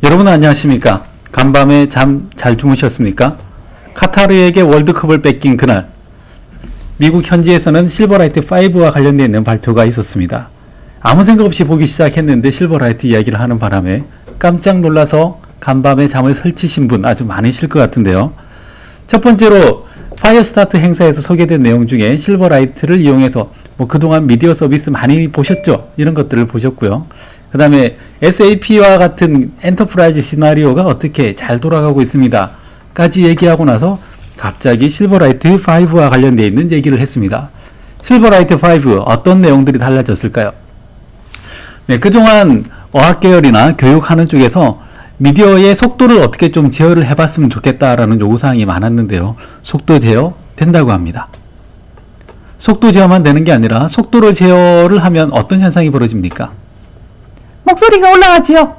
여러분 안녕하십니까? 간밤에 잠 잘 주무셨습니까? 카타르에게 월드컵을 뺏긴 그날, 미국 현지에서는 실버라이트 5와 관련되어 있는 발표가 있었습니다. 아무 생각 없이 보기 시작했는데 실버라이트 이야기를 하는 바람에 깜짝 놀라서 간밤에 잠을 설치신 분 아주 많으실 것 같은데요. 첫 번째로 파이어스타트 행사에서 소개된 내용 중에 실버라이트를 이용해서 그동안 미디어 서비스 많이 보셨죠? 이런 것들을 보셨고요. 그 다음에 SAP와 같은 엔터프라이즈 시나리오가 어떻게 잘 돌아가고 있습니다 까지 얘기하고 나서 갑자기 실버라이트 5와 관련되어 있는 얘기를 했습니다. 실버라이트 5 어떤 내용들이 달라졌을까요? 네, 그동안 어학계열이나 교육하는 쪽에서 미디어의 속도를 어떻게 좀 제어를 해봤으면 좋겠다라는 요구사항이 많았는데요. 속도 제어 된다고 합니다. 속도 제어만 되는 게 아니라 속도로 제어를 하면 어떤 현상이 벌어집니까? 목소리가 올라가지요.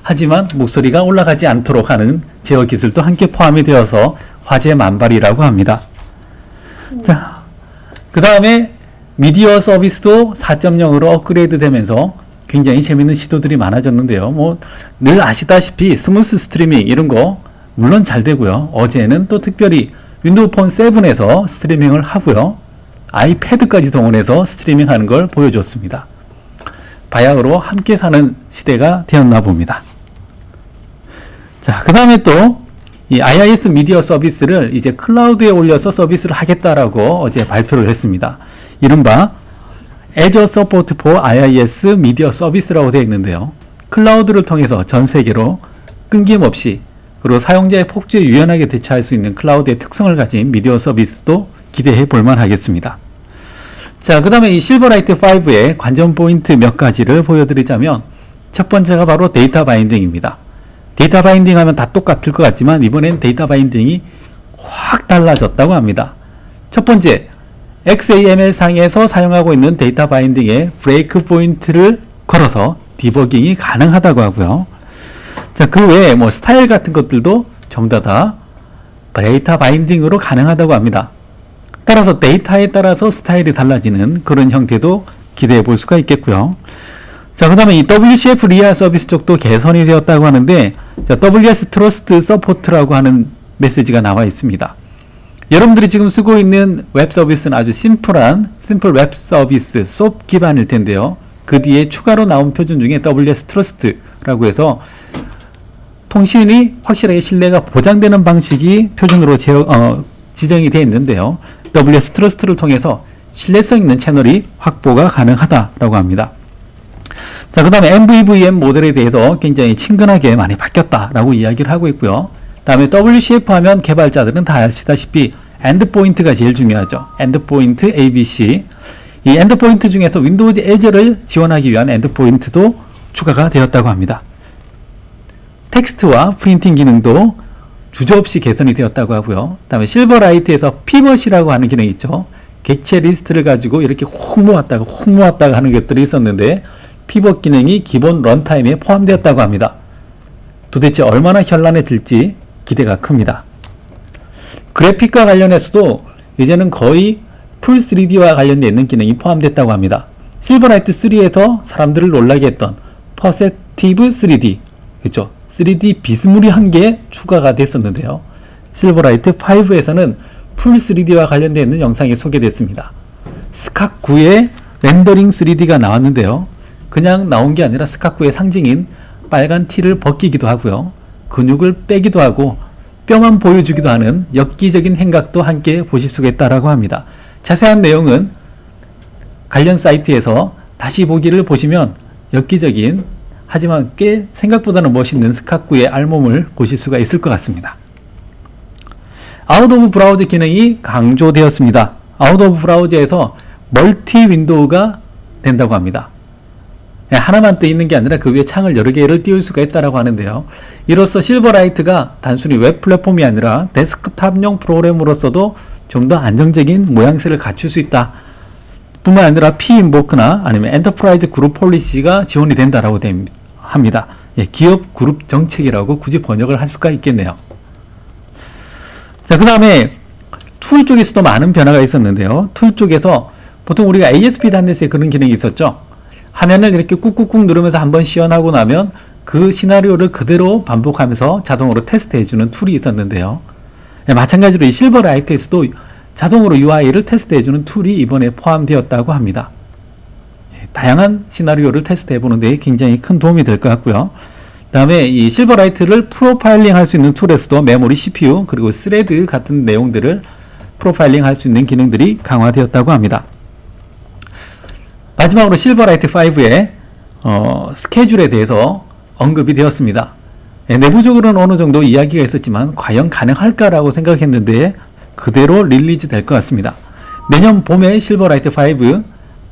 하지만 목소리가 올라가지 않도록 하는 제어 기술도 함께 포함이 되어서 화제 만발이라고 합니다. 자, 그 다음에 미디어 서비스도 4.0으로 업그레이드 되면서 굉장히 재밌는 시도들이 많아졌는데요. 늘 아시다시피 스무스 스트리밍 이런 거 물론 잘 되고요. 어제는 또 특별히 윈도우 폰 7에서 스트리밍을 하고요. 아이패드까지 동원해서 스트리밍 하는 걸 보여줬습니다. 바야흐로 함께 사는 시대가 되었나 봅니다. 자, 그 다음에 또 이 IIS 미디어 서비스를 이제 클라우드에 올려서 서비스를 하겠다라고 어제 발표를 했습니다. 이른바 Azure Support for IIS 미디어 서비스라고 되어 있는데요. 클라우드를 통해서 전 세계로 끊김없이 그리고 사용자의 폭주에 유연하게 대처할 수 있는 클라우드의 특성을 가진 미디어 서비스도 기대해 볼만 하겠습니다. 자, 그 다음에 이 실버라이트 5의 관전 포인트 몇 가지를 보여드리자면 첫 번째가 바로 데이터 바인딩입니다. 데이터 바인딩 하면 다 똑같을 것 같지만 이번엔 데이터 바인딩이 확 달라졌다고 합니다. 첫 번째, XAML 상에서 사용하고 있는 데이터 바인딩에 브레이크 포인트를 걸어서 디버깅이 가능하다고 하고요. 자, 그 외에 스타일 같은 것들도 전부 다 데이터 바인딩으로 가능하다고 합니다. 따라서 데이터에 따라서 스타일이 달라지는 그런 형태도 기대해 볼 수가 있겠고요. 자, 그 다음에 이 WCF 리아 서비스 쪽도 개선이 되었다고 하는데, 자, WS 트러스트 서포트라고 하는 메시지가 나와 있습니다. 여러분들이 지금 쓰고 있는 웹 서비스는 아주 심플한 심플 웹 서비스 SOAP 기반일 텐데요. 그 뒤에 추가로 나온 표준 중에 WS 트러스트라고 해서 통신이 확실하게 신뢰가 보장되는 방식이 표준으로 지정이 되어 있는데요. WS 트러스트를 통해서 신뢰성 있는 채널이 확보가 가능하다라고 합니다. 자, 그 다음에 MVVM 모델에 대해서 굉장히 친근하게 많이 바뀌었다라고 이야기를 하고 있고요. 다음에 WCF 하면 개발자들은 다 아시다시피 엔드포인트가 제일 중요하죠. 엔드포인트 ABC. 이 엔드포인트 중에서 윈도우즈 에저를 지원하기 위한 엔드포인트도 추가가 되었다고 합니다. 텍스트와 프린팅 기능도 주저없이 개선이 되었다고 하고요. 다음에 실버라이트에서 피벗이라고 하는 기능이 있죠. 객체 리스트를 가지고 이렇게 훅 모았다가 하는 것들이 있었는데 피벗 기능이 기본 런타임에 포함되었다고 합니다. 도대체 얼마나 현란해질지 기대가 큽니다. 그래픽과 관련해서도 이제는 거의 풀 3D와 관련되어 있는 기능이 포함됐다고 합니다. 실버라이트 3에서 사람들을 놀라게 했던 퍼셉티브 3D, 그렇죠? 3D 비스무리한 게 추가가 됐었는데요. 실버라이트 5에서는 풀 3D와 관련되어 있는 영상이 소개됐습니다. 스캇 9의 렌더링 3D가 나왔는데요. 그냥 나온 게 아니라 스캇 9의 상징인 빨간 티를 벗기기도 하고요. 근육을 빼기도 하고 뼈만 보여주기도 하는 엽기적인 행각도 함께 보실 수가 있다고 합니다. 자세한 내용은 관련 사이트에서 다시 보기를 보시면 엽기적인 하지만 꽤 생각보다는 멋있는 스캇 9의 알몸을 보실 수가 있을 것 같습니다. 아웃 오브 브라우저 기능이 강조되었습니다. 아웃 오브 브라우저에서 멀티 윈도우가 된다고 합니다. 하나만 떠 있는 게 아니라 그 위에 창을 여러 개를 띄울 수가 있다고 하는데요. 이로써 실버라이트가 단순히 웹 플랫폼이 아니라 데스크탑용 프로그램으로서도 좀 더 안정적인 모양새를 갖출 수 있다. 뿐만 아니라 P-인보크나 아니면 엔터프라이즈 그룹 폴리시가 지원이 된다라고 합니다. 기업 그룹 정책이라고 굳이 번역을 할 수가 있겠네요. 자, 그 다음에 툴 쪽에서도 많은 변화가 있었는데요. 툴 쪽에서 보통 우리가 ASP.NET에 그런 기능이 있었죠. 화면을 이렇게 꾹꾹꾹 누르면서 한번 시연하고 나면 그 시나리오를 그대로 반복하면서 자동으로 테스트해주는 툴이 있었는데요. 마찬가지로 이 실버라이트에서도 자동으로 UI를 테스트해주는 툴이 이번에 포함되었다고 합니다. 다양한 시나리오를 테스트해보는 데 굉장히 큰 도움이 될 것 같고요. 그 다음에 이 실버라이트를 프로파일링 할 수 있는 툴에서도 메모리, CPU, 그리고 스레드 같은 내용들을 프로파일링 할 수 있는 기능들이 강화되었다고 합니다. 마지막으로 실버라이트 5의 스케줄에 대해서 언급이 되었습니다. 내부적으로는 어느 정도 이야기가 있었지만 과연 가능할까라고 생각했는데 그대로 릴리즈 될 것 같습니다. 내년 봄에 실버라이트 5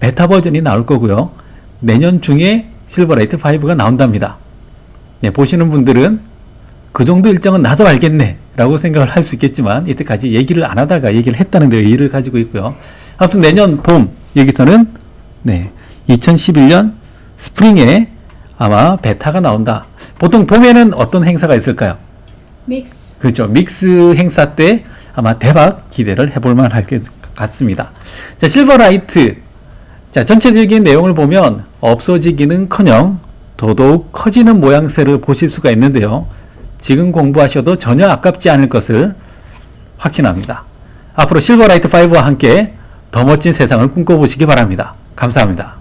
베타 버전이 나올 거고요. 내년 중에 실버라이트 5가 나온답니다. 보시는 분들은 그 정도 일정은 나도 알겠네 라고 생각을 할 수 있겠지만 이때까지 얘기를 안 하다가 얘기를 했다는 데 의의를 가지고 있고요. 아무튼 내년 봄 여기서는 2011년 스프링에 아마 베타가 나온다. 보통 봄에는 어떤 행사가 있을까요? 믹스. 그렇죠. 믹스 행사 때 아마 대박 기대를 해볼 만할 것 같습니다. 자, 실버라이트. 자, 전체적인 내용을 보면 없어지기는커녕 더더욱 커지는 모양새를 보실 수가 있는데요. 지금 공부하셔도 전혀 아깝지 않을 것을 확신합니다. 앞으로 실버라이트 5와 함께 더 멋진 세상을 꿈꿔보시기 바랍니다. 감사합니다.